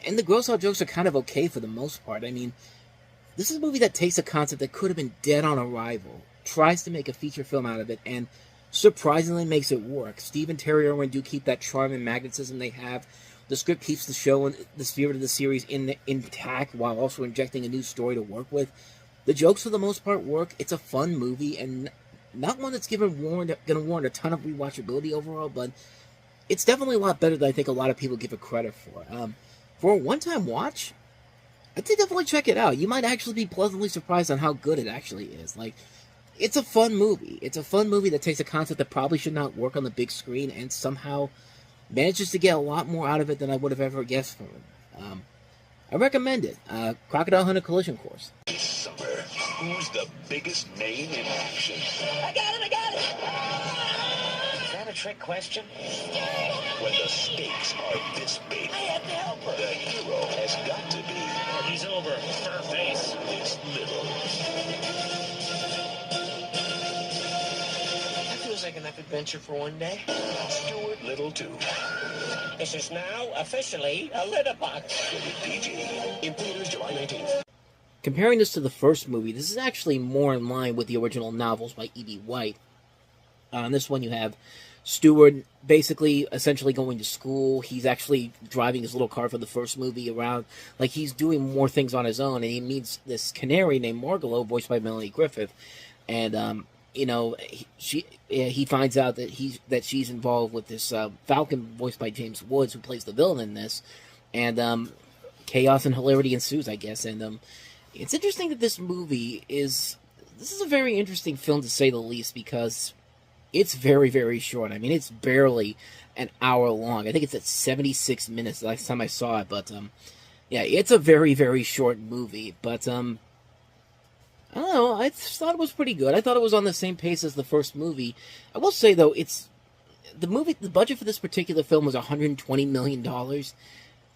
And the gross-out jokes are kind of okay for the most part. I mean, this is a movie that takes a concept that could have been dead on arrival, tries to make a feature film out of it, and surprisingly makes it work. Steve and Terry Irwin do keep that charm and magnetism they have. The script keeps the show and the spirit of the series intact while also injecting a new story to work with. The jokes, for the most part, work. It's a fun movie, and not one that's going to warrant a ton of rewatchability overall, but it's definitely a lot better than I think a lot of people give it credit for. For a one-time watch, I'd say definitely check it out. You might actually be pleasantly surprised on how good it actually is. Like, it's a fun movie. It's a fun movie that takes a concept that probably should not work on the big screen and somehow manages to get a lot more out of it than I would have ever guessed from it. I recommend it. Crocodile Hunter Collision Course. This summer, who's the biggest name in action? I got it! Is that a trick question? When the stakes are this big, I have to help her. the hero has got to be. He's over. Scarface. This little. enough adventure for one day? Stuart Little 2. This is now officially a litter box. Rated PG. In theaters July 19th. Comparing this to the first movie, this is actually more in line with the original novels by E.B. White. On this one, you have Stuart basically essentially going to school. He's actually driving his little car for the first movie around. Like, he's doing more things on his own, and he meets this canary named Margalo, voiced by Melanie Griffith. And, you know, he finds out that she's involved with this Falcon, voiced by James Woods, who plays the villain in this. And chaos and hilarity ensues, I guess. And it's interesting that this is a very interesting film, to say the least, because it's very, very short. I mean, it's barely an hour long. I think it's at 76 minutes the last time I saw it. But, yeah, it's a very, very short movie. But, I don't know. I thought it was pretty good. I thought it was on the same pace as the first movie. I will say, though, the budget for this particular film was $120 million.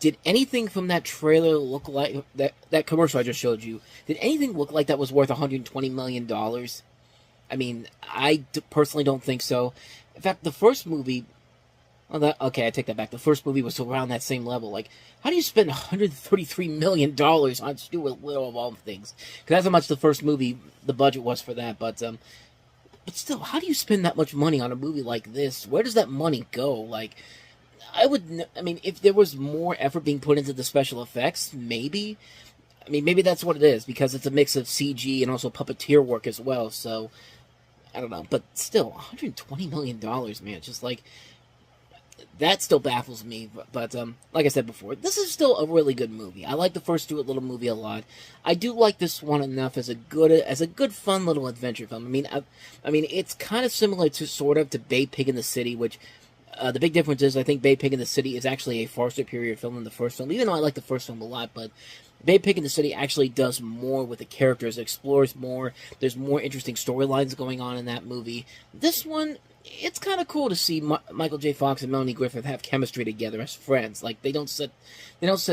Did anything from that trailer look like, that commercial I just showed you, did anything look like that was worth $120 million? I mean, I personally don't think so. In fact, the first movie, okay, I take that back. The first movie was around that same level. Like, how do you spend $133 million on Stuart Little of all things? Because that's how much the first movie, the budget was for that. But still, how do you spend that much money on a movie like this? Where does that money go? Like, I mean, if there was more effort being put into the special effects, maybe. I mean, maybe that's what it is, because it's a mix of CG and also puppeteer work as well, so I don't know. But still, $120 million, man, just like, that still baffles me. But like I said before, this is still a really good movie. I like the first Stuart Little movie a lot. I do like this one enough as a good, fun little adventure film. I mean, it's kind of similar to Bay Pig in the City, which the big difference is I think Bay Pig in the City is actually a far superior film than the first film, even though I like the first film a lot. But Bay Pig in the City actually does more with the characters, explores more. There's more interesting storylines going on in that movie. This one, it's kind of cool to see Michael J. Fox and Melanie Griffith have chemistry together as friends. Like, they don't set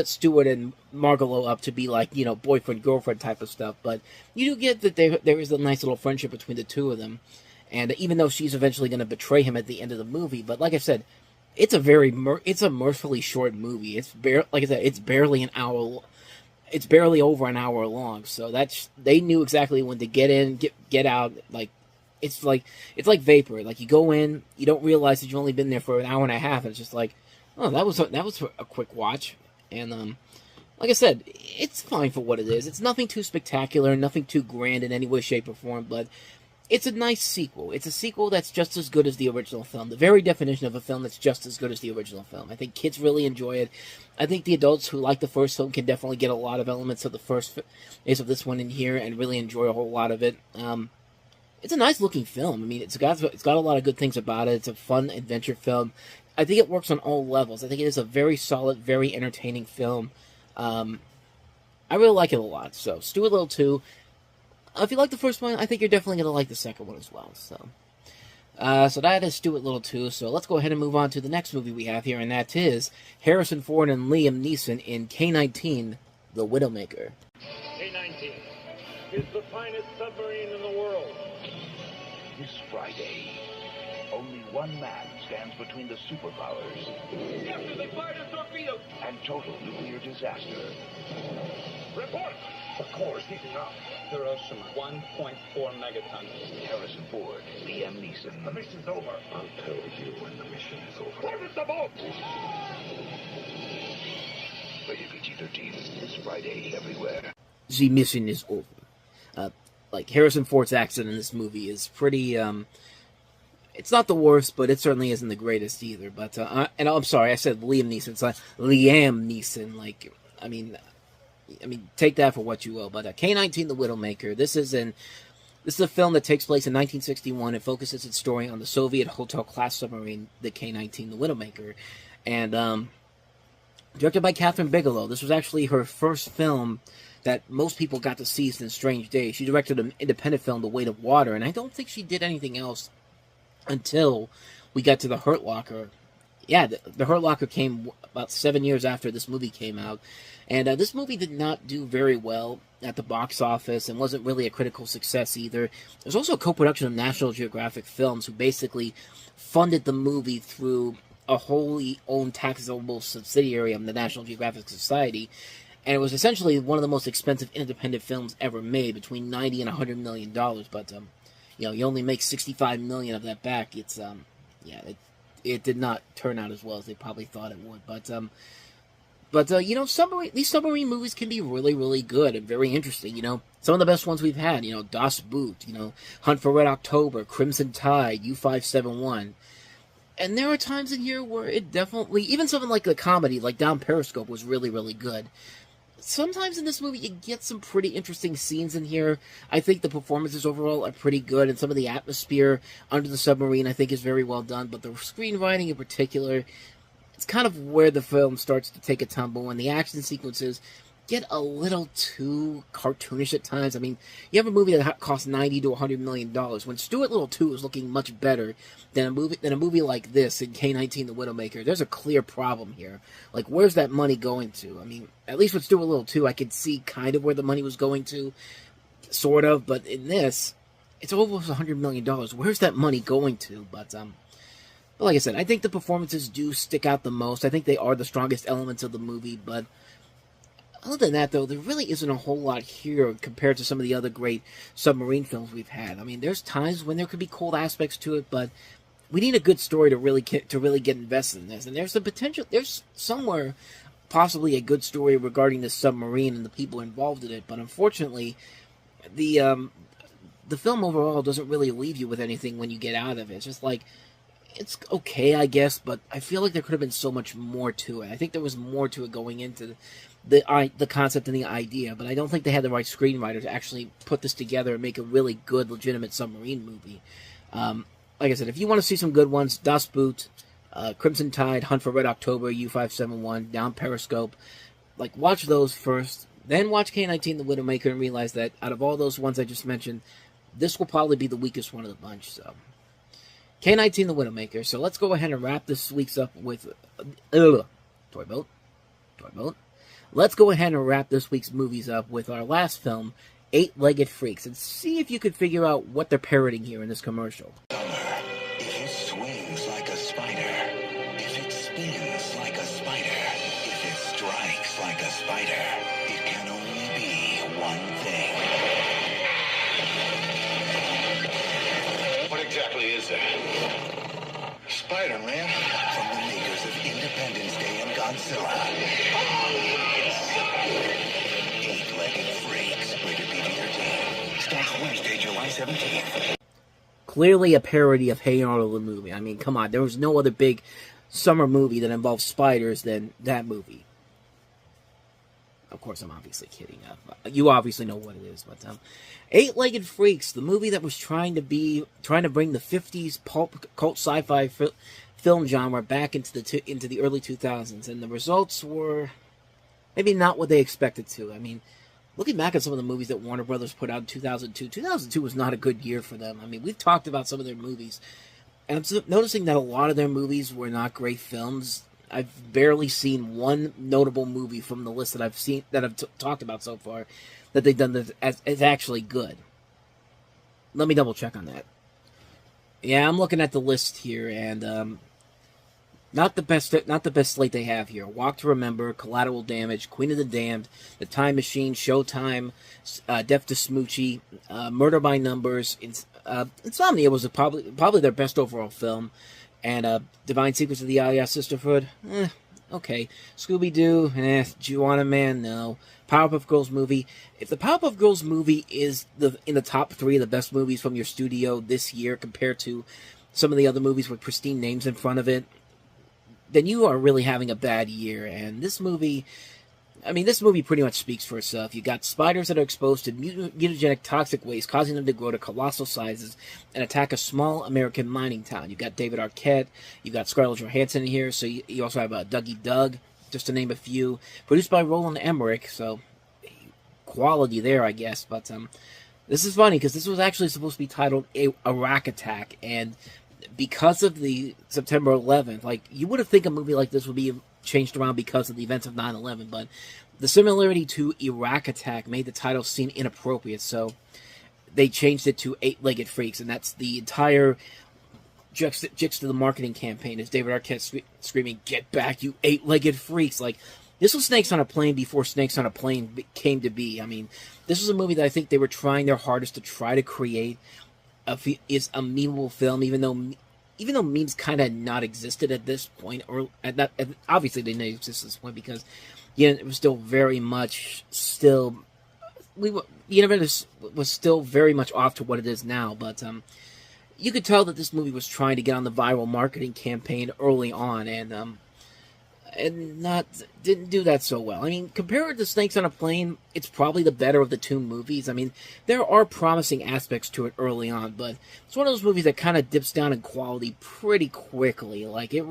Stuart and Margalo up to be like, you know, boyfriend girlfriend type of stuff. But you do get that there is a nice little friendship between the two of them. And even though she's eventually going to betray him at the end of the movie, but like I said, it's a mercifully short movie. Like I said, it's barely an hour. It's barely over an hour long. So they knew exactly when to get in, get out. Like it's like vapor. Like, you go in, you don't realize that you've only been there for an hour and a half, and it's just like, oh, that was a quick watch. And like I said, it's fine for what it is. It's nothing too spectacular, nothing too grand in any way, shape, or form, but it's a nice sequel. It's a sequel that's just as good as the original film. The very definition of a film that's just as good as the original film. I think kids really enjoy it. I think the adults who like the first film can definitely get a lot of elements of of this one in here and really enjoy a whole lot of it. It's a nice looking film. I mean, it's got a lot of good things about it. It's a fun adventure film. I think it works on all levels. I think it is a very solid, very entertaining film. I really like it a lot. So, Stuart Little 2. If you like the first one, I think you're definitely going to like the second one as well. So that is Stuart Little 2. So let's go ahead and move on to the next movie we have here, and that is Harrison Ford and Liam Neeson in K-19, The Widowmaker. K-19 is the finest submarine in the world. This Friday, only one man stands between the superpowers. Captain, they fired a torpedo! And total nuclear disaster. Report! The core is heating up. Their ocean, 1.4 megatons. Harrison Ford, Liam Neeson. The mission's over. I'll tell you when the mission is over. Where is the boat? Rated PG-13 this Friday everywhere. The mission is over. Like, Harrison Ford's accent in this movie is pretty, it's not the worst, but it certainly isn't the greatest either. But, and I'm sorry, I said Liam Neeson. It's like Liam Neeson. Like, I mean, take that for what you will. But K-19, The Widowmaker. This is a film that takes place in 1961. It focuses its story on the Soviet Hotel-class submarine, the K-19, The Widowmaker. And directed by Catherine Bigelow. This was actually her first film that most people got to see since Strange Days. She directed an independent film, The Weight of Water, and I don't think she did anything else until we got to The Hurt Locker yeah, the Hurt Locker came about 7 years after this movie came out. And this movie did not do very well at the box office and wasn't really a critical success either. It was also a co-production of National Geographic Films, who basically funded the movie through a wholly owned taxable subsidiary of the National Geographic Society. And it was essentially one of the most expensive independent films ever made, between $90 and $100 million. But, you know, you only make $65 million of that back. It's, yeah, it did not turn out as well as they probably thought it would. But you know, these submarine movies can be really, really good and very interesting. You know, some of the best ones we've had, you know, Das Boot, you know, Hunt for Red October, Crimson Tide, U-571. And there are times in here where it definitely, even something like the comedy, like Down Periscope, was really, really good. Sometimes in this movie, you get some pretty interesting scenes in here. I think the performances overall are pretty good, and some of the atmosphere under the submarine, I think, is very well done. But the screenwriting in particular, it's kind of where the film starts to take a tumble, and the action sequences get a little too cartoonish at times. I mean, you have a movie that costs $90 to $100 million, when Stuart Little 2 is looking much better than a movie like this in K-19 The Widowmaker. There's a clear problem here. Like, where's that money going to? I mean, at least with Stuart Little 2, I could see kind of where the money was going to, sort of, but in this, it's almost $100 million. Where's that money going to? But like I said, I think the performances do stick out the most. I think they are the strongest elements of the movie, but other than that, though, there really isn't a whole lot here compared to some of the other great submarine films we've had. I mean, there's times when there could be cool aspects to it, but we need a good story to really get invested in this. And there's the potential, there's somewhere possibly a good story regarding this submarine and the people involved in it, but unfortunately, the film overall doesn't really leave you with anything when you get out of it. It's just like, it's okay, I guess, but I feel like there could have been so much more to it. I think there was more to it going into the concept and the idea, but I don't think they had the right screenwriter to actually put this together and make a really good, legitimate submarine movie. Like I said, if you want to see some good ones, Das Boot, Crimson Tide, Hunt for Red October, U-571, Down Periscope, like, watch those first, then watch K-19 The Widowmaker and realize that out of all those ones I just mentioned, this will probably be the weakest one of the bunch, so. K-19 The Widowmaker. So let's go ahead and wrap this week's up with Toy Boat. Let's go ahead and wrap this week's movies up with our last film, Eight-Legged Freaks, and see if you could figure out what they're parroting here in this commercial. If it swings like a spider, if it spins like a spider, if it strikes like a spider, it can only be one thing. What exactly is that? Spider-Man, from the makers of Independence Day and Godzilla. Eight-Legged Freaks, rated PG-13. Starts Wednesday, July 17th. Clearly a parody of Hey Arnold the movie. I mean, come on, there was no other big summer movie that involves spiders than that movie. Of course, I'm obviously kidding. You obviously know what it is, but Eight-Legged Freaks, the movie that was trying to bring the 50s pulp cult sci-fi film genre back into the early 2000s, and the results were maybe not what they expected to. I mean, looking back at some of the movies that Warner Brothers put out in 2002 was not a good year for them. I mean, we've talked about some of their movies, and I'm noticing that a lot of their movies were not great films. I've barely seen one notable movie from the list that I've talked about so far that they've done that as actually good. Let me double check on that. Yeah, I'm looking at the list here, and not the best slate they have here. Walk to Remember, Collateral Damage, Queen of the Damned, The Time Machine, Showtime, Death to Smoochie, Murder by Numbers. Insomnia was probably their best overall film. And Divine Secrets of the Alias Sisterhood, okay. Scooby-Doo, Juana Man, no. Powerpuff Girls movie. If the Powerpuff Girls movie is in the top 3 of the best movies from your studio this year compared to some of the other movies with pristine names in front of it, then you are really having a bad year. And this movie pretty much speaks for itself. You got spiders that are exposed to mutagenic toxic waste, causing them to grow to colossal sizes and attack a small American mining town. You got David Arquette, you got Scarlett Johansson in here, so you also have Dougie Doug, just to name a few. Produced by Roland Emmerich, so quality there, I guess. But this is funny, because this was actually supposed to be titled A Rack Attack, and because of the September 11th, like, you would have think a movie like this would be changed around because of the events of 9/11, but the similarity to Iraq Attack made the title seem inappropriate, so they changed it to Eight-Legged Freaks, and that's the entire jix to the marketing campaign, is David Arquette screaming, "Get back, you eight-legged freaks!" Like, this was Snakes on a Plane before Snakes on a Plane came to be. I mean, this was a movie that I think they were trying their hardest to try to create a memeable film, even though memes kind of not existed at this point, or obviously they didn't exist at this point because it was still very much the internet was still very much off to what it is now, but you could tell that this movie was trying to get on the viral marketing campaign early on, and didn't do that so well. I mean, compared to Snakes on a Plane, it's probably the better of the two movies. I mean, there are promising aspects to it early on, but it's one of those movies that kind of dips down in quality pretty quickly. Like, it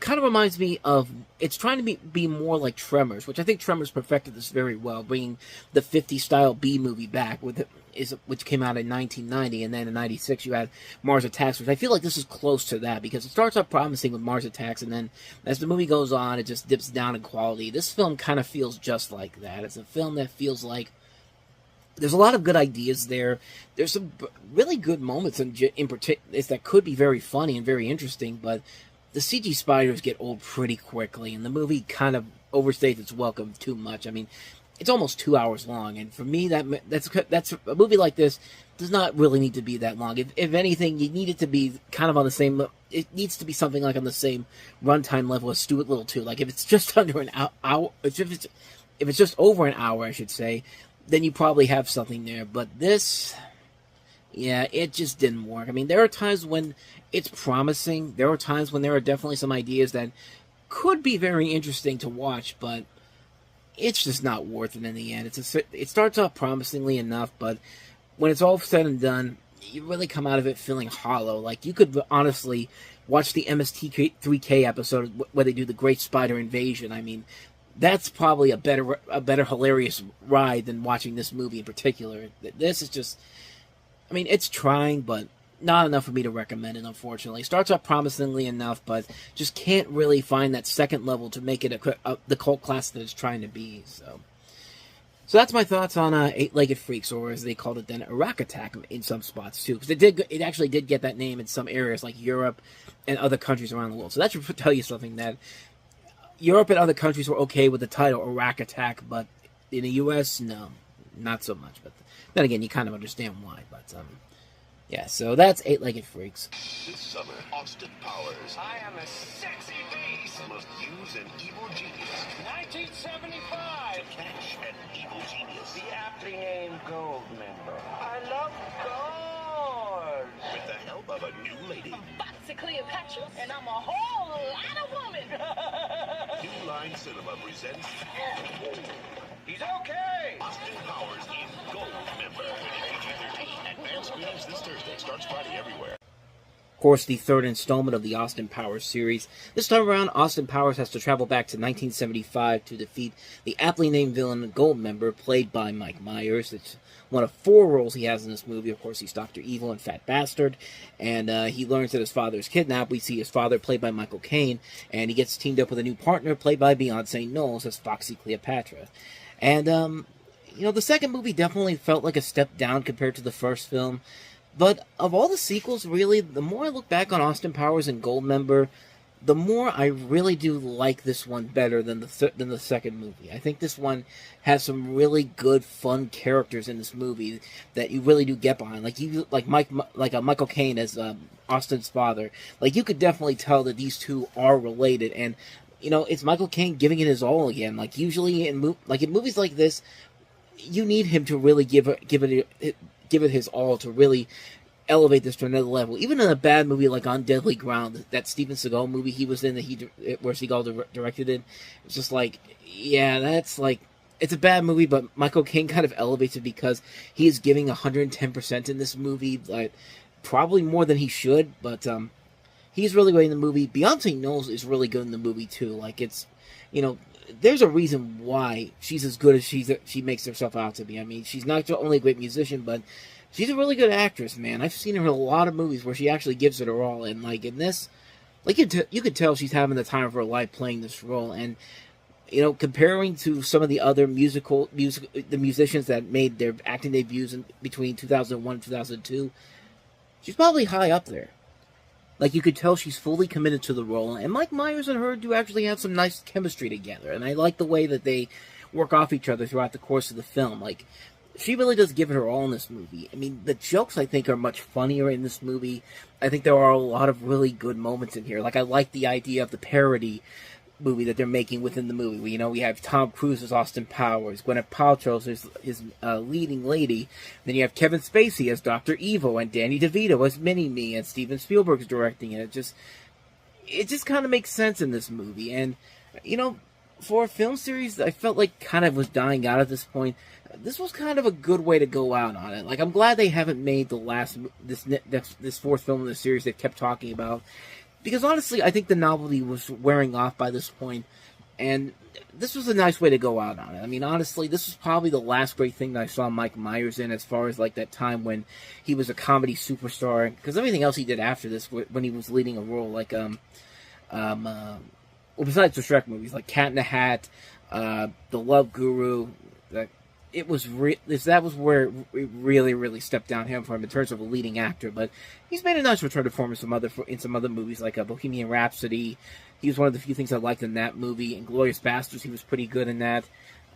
kind of reminds me of, it's trying to be more like Tremors, which I think Tremors perfected this very well, bringing the 50s style B movie back which came out in 1990, and then in 96 you had Mars Attacks, which I feel like this is close to that, because it starts off promising with Mars Attacks, and then as the movie goes on, it just dips down in quality. This film kind of feels just like that. It's a film that feels like there's a lot of good ideas there. There's some really good moments in particular that could be very funny and very interesting, but the CG spiders get old pretty quickly, and the movie kind of overstays its welcome too much. I mean, it's almost 2 hours long, and for me, that's a movie like this does not really need to be that long. If anything, you need it to be kind of on the same. It needs to be something like on the same runtime level as Stuart Little 2. Like, if it's just under an hour, if it's just over an hour, I should say, then you probably have something there. But this, yeah, it just didn't work. I mean, there are times when it's promising. There are times when there are definitely some ideas that could be very interesting to watch, but it's just not worth it in the end. It starts off promisingly enough, but when it's all said and done, you really come out of it feeling hollow. Like, you could honestly watch the MST3K episode where they do the Great Spider Invasion. I mean, that's probably a better hilarious ride than watching this movie in particular. This is just, I mean, it's trying, but not enough for me to recommend it, unfortunately. Starts off promisingly enough, but just can't really find that second level to make it the cult classic that it's trying to be. So that's my thoughts on Eight-Legged Freaks, or as they called it then, Iraq Attack in some spots too, because it actually did get that name in some areas like Europe and other countries around the world. So that should tell you something, that Europe and other countries were okay with the title Iraq Attack, but in the U.S., no, not so much. But then again, you kind of understand why. But yeah, so that's Eight-Legged Freaks. This summer, Austin Powers. I am a sexy beast. Must use an evil genius 1975. to catch an evil genius. The aptly named Goldmember. I love gold. With the help of a new lady. I'm Foxy Cleopatra, and I'm a whole lot of woman. New Line Cinema presents He's okay. Austin Powers in Goldmember. Advanced screenings this Thursday. Starts Friday everywhere. Of course, the third installment of the Austin Powers series. This time around, Austin Powers has to travel back to 1975 to defeat the aptly named villain Goldmember, played by Mike Myers. It's one of 4 roles he has in this movie. Of course, he's Dr. Evil and Fat Bastard, and he learns that his father is kidnapped. We see his father, played by Michael Caine, and he gets teamed up with a new partner, played by Beyonce Knowles, as Foxy Cleopatra. And, the second movie definitely felt like a step down compared to the first film. But of all the sequels, really, the more I look back on Austin Powers and Goldmember, the more I really do like this one better than the second movie. I think this one has some really good, fun characters in this movie that you really do get behind. Like Michael Caine as Austin's father. Like, you could definitely tell that these two are related, and it's Michael Caine giving it his all again. Like, usually in movies like this, you need him to really give it his all to really elevate this to another level. Even in a bad movie like On Deadly Ground, that Steven Seagal movie he was in, where Seagal directed it, it's just like, yeah, that's like, it's a bad movie, but Michael Caine kind of elevates it because he is giving 110% in this movie, like, probably more than he should, but he's really great in the movie. Beyonce Knowles is really good in the movie too. Like, it's, there's a reason why she's as good as she makes herself out to be. I mean, she's not only a great musician, but she's a really good actress, man. I've seen her in a lot of movies where she actually gives it her all, and like in this, like you could tell she's having the time of her life playing this role. And comparing to some of the other the musicians that made their acting debuts between 2001 and 2002, she's probably high up there. Like, you could tell she's fully committed to the role, and Mike Myers and her do actually have some nice chemistry together, and I like the way that they work off each other throughout the course of the film. Like, she really does give it her all in this movie. I mean, the jokes, I think, are much funnier in this movie. I think there are a lot of really good moments in here. Like, I like the idea of the parody movie that they're making within the movie. We have Tom Cruise as Austin Powers, Gwyneth Paltrow as his leading lady, then you have Kevin Spacey as Dr. Evil, and Danny DeVito as Mini-Me, and Steven Spielberg's directing it. It just kind of makes sense in this movie, and, for a film series that I felt like kind of was dying out at this point, this was kind of a good way to go out on it. Like, I'm glad they haven't made this fourth film in the series they've kept talking about, because honestly, I think the novelty was wearing off by this point, and this was a nice way to go out on it. I mean, honestly, this was probably the last great thing that I saw Mike Myers in, as far as like that time when he was a comedy superstar, because everything else he did after this, when he was leading a role, like, besides the Shrek movies, like Cat in the Hat, The Love Guru, that was where it really, really stepped down for him in terms of a leading actor. But he's made a nice return to form in some other movies, like Bohemian Rhapsody. He was one of the few things I liked in that movie. Inglourious Basterds, he was pretty good in that.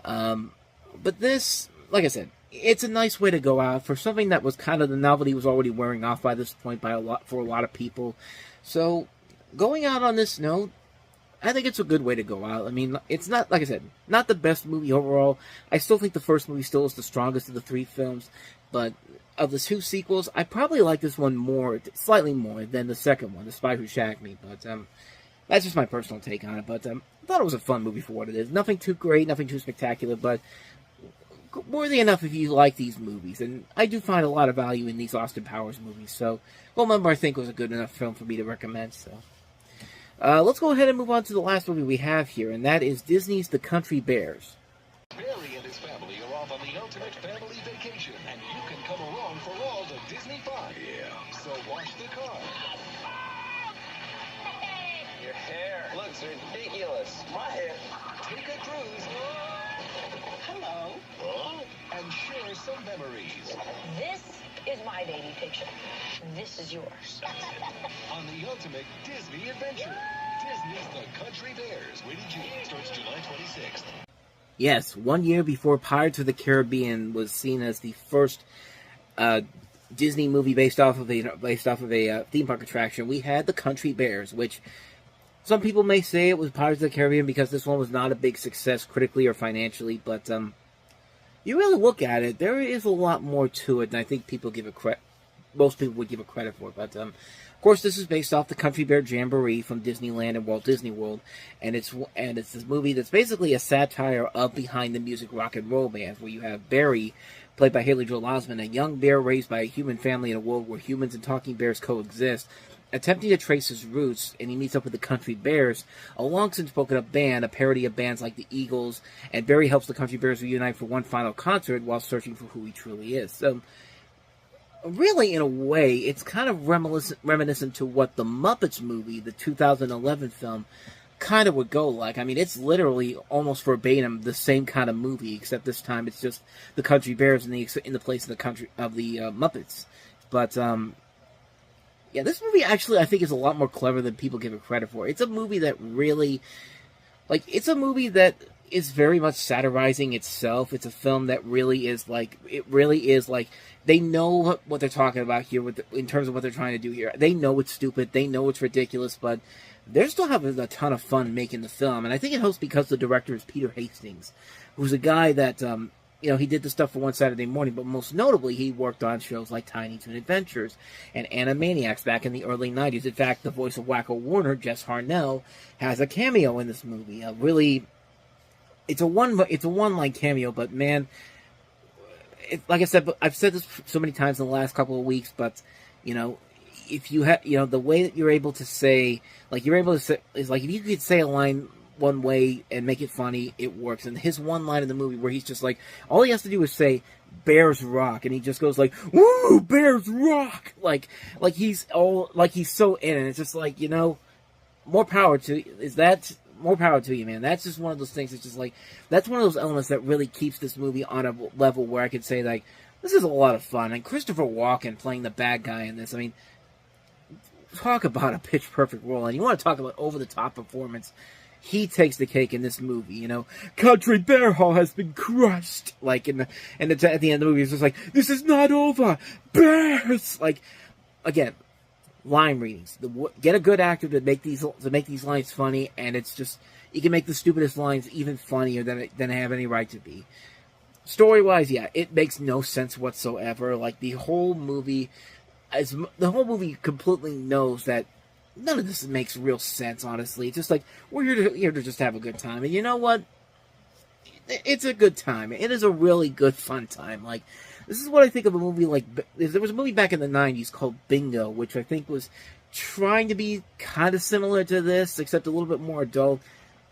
But this, like I said, it's a nice way to go out for something that was kind of, the novelty was already wearing off by this point for a lot of people. So going out on this note, I think it's a good way to go out. I mean, it's not, like I said, not the best movie overall. I still think the first movie still is the strongest of the three films, but of the two sequels, I probably like this one slightly more than the second one, The Spy Who Shagged Me. But that's just my personal take on it. But I thought it was a fun movie for what it is. Nothing too great, nothing too spectacular, but worthy enough if you like these movies. And I do find a lot of value in these Austin Powers movies. So, Goldmember, I think, was a good enough film for me to recommend. So, let's go ahead and move on to the last movie we have here, and that is Disney's The Country Bears. Barry and his family are off on the ultimate family vacation, and you can come along for all the Disney fun. Yeah. So wash the car. Your hair looks ridiculous. My hair. Take a cruise. Hello. And share some memories. This is my baby picture. This is yours. On the ultimate Disney adventure. Disney's The Country Bears. Rated G. Starts July 26th. Yes, 1 year before Pirates of the Caribbean was seen as the first Disney movie based off of a theme park attraction, we had The Country Bears, which some people may say it was Pirates of the Caribbean because this one was not a big success critically or financially, but you really look at it, there is a lot more to it than I think most people would give it credit for. But of course, this is based off the Country Bear Jamboree from Disneyland and Walt Disney World, and it's this movie that's basically a satire of behind the music rock and roll bands, where you have Barry, played by Haley Joel Osment, a young bear raised by a human family in a world where humans and talking bears coexist, attempting to trace his roots, and he meets up with the Country Bears, a long-since-broken-up band, a parody of bands like the Eagles, and Barry helps the Country Bears reunite for one final concert while searching for who he truly is. So, really, in a way, it's kind of reminiscent to what the Muppets movie, the 2011 film, kind of would go like. I mean, it's literally almost verbatim the same kind of movie, except this time it's just the Country Bears in the place of the Muppets. But yeah, this movie actually I think is a lot more clever than people give it credit for. It's a movie that really, is very much satirizing itself. It's a film that really is like they know what they're talking about here in terms of what they're trying to do here. They know it's stupid, they know it's ridiculous, but they're still having a ton of fun making the film. And I think it helps because the director is Peter Hastings, who's a guy that, he did the stuff for One Saturday Morning, but most notably, he worked on shows like Tiny Toon Adventures and Animaniacs back in the early 90s. In fact, the voice of Wacko Warner, Jess Harnell, has a cameo in this movie. It's a one-line cameo, but man, like I said, I've said this so many times in the last couple of weeks, but, if you have, the way that you're able to say, is like, if you could say a line one way and make it funny, it works. And his one line in the movie where he's just like, all he has to do is say, "Bears rock," and he just goes like, "Woo, bears rock!" Like he's so in it. It's just like, you know, more power to more power to you, man. That's just one of those things. It's just like, that's one of those elements that really keeps this movie on a level where I could say, like, this is a lot of fun. And Christopher Walken playing the bad guy in this, I mean, talk about a pitch-perfect role. And you want to talk about over-the-top performance. He takes the cake in this movie, you know. Country Bear Hall has been crushed. Like, at the end of the movie, it's just like, this is not over. Bears! Like, again, line readings. Get a good actor to make these lines funny, and it's just, you can make the stupidest lines even funnier than they have any right to be. Story-wise, yeah, it makes no sense whatsoever. Like, the whole movie completely knows that none of this makes real sense, honestly. It's just like, we're here to just have a good time. And you know what? It's a good time. It is a really good, fun time. Like, this is what I think of a movie like... There was a movie back in the 90s called Bingo, which I think was trying to be kind of similar to this, except a little bit more adult.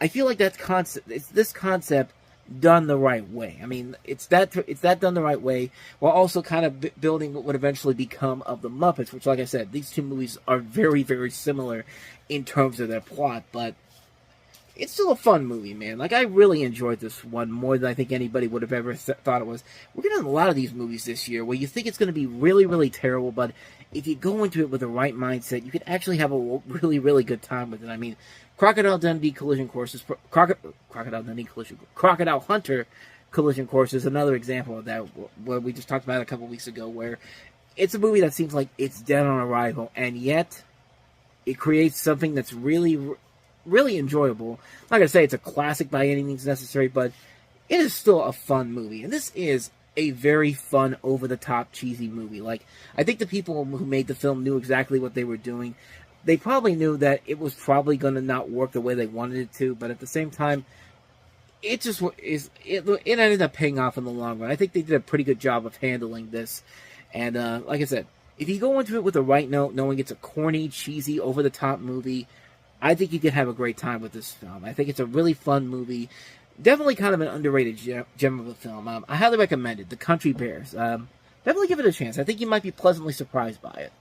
I feel like it's this concept done the right way. I mean, it's that done the right way, while also kind of building what would eventually become of the Muppets, which, like I said, these two movies are very, very similar in terms of their plot, but it's still a fun movie, man. Like, I really enjoyed this one more than I think anybody would have ever thought it was. We're getting a lot of these movies this year where you think it's going to be really, really terrible, but if you go into it with the right mindset, you could actually have a really, really good time with it. I mean, Crocodile Hunter Collision Course is another example of that, what we just talked about a couple weeks ago, where it's a movie that seems like it's dead on arrival, and yet it creates something that's really, really enjoyable. I'm not going to say it's a classic by any means necessary, but it is still a fun movie, and this is a very fun, over-the-top, cheesy movie. Like, I think the people who made the film knew exactly what they were doing. They probably knew that it was probably going to not work the way they wanted it to, but at the same time, it ended up paying off in the long run. I think they did a pretty good job of handling this. And like I said, if you go into it with the right note, knowing it's a corny, cheesy, over-the-top movie, I think you could have a great time with this film. I think it's a really fun movie. Definitely kind of an underrated gem of a film. I highly recommend it. The Country Bears. Definitely give it a chance. I think you might be pleasantly surprised by it.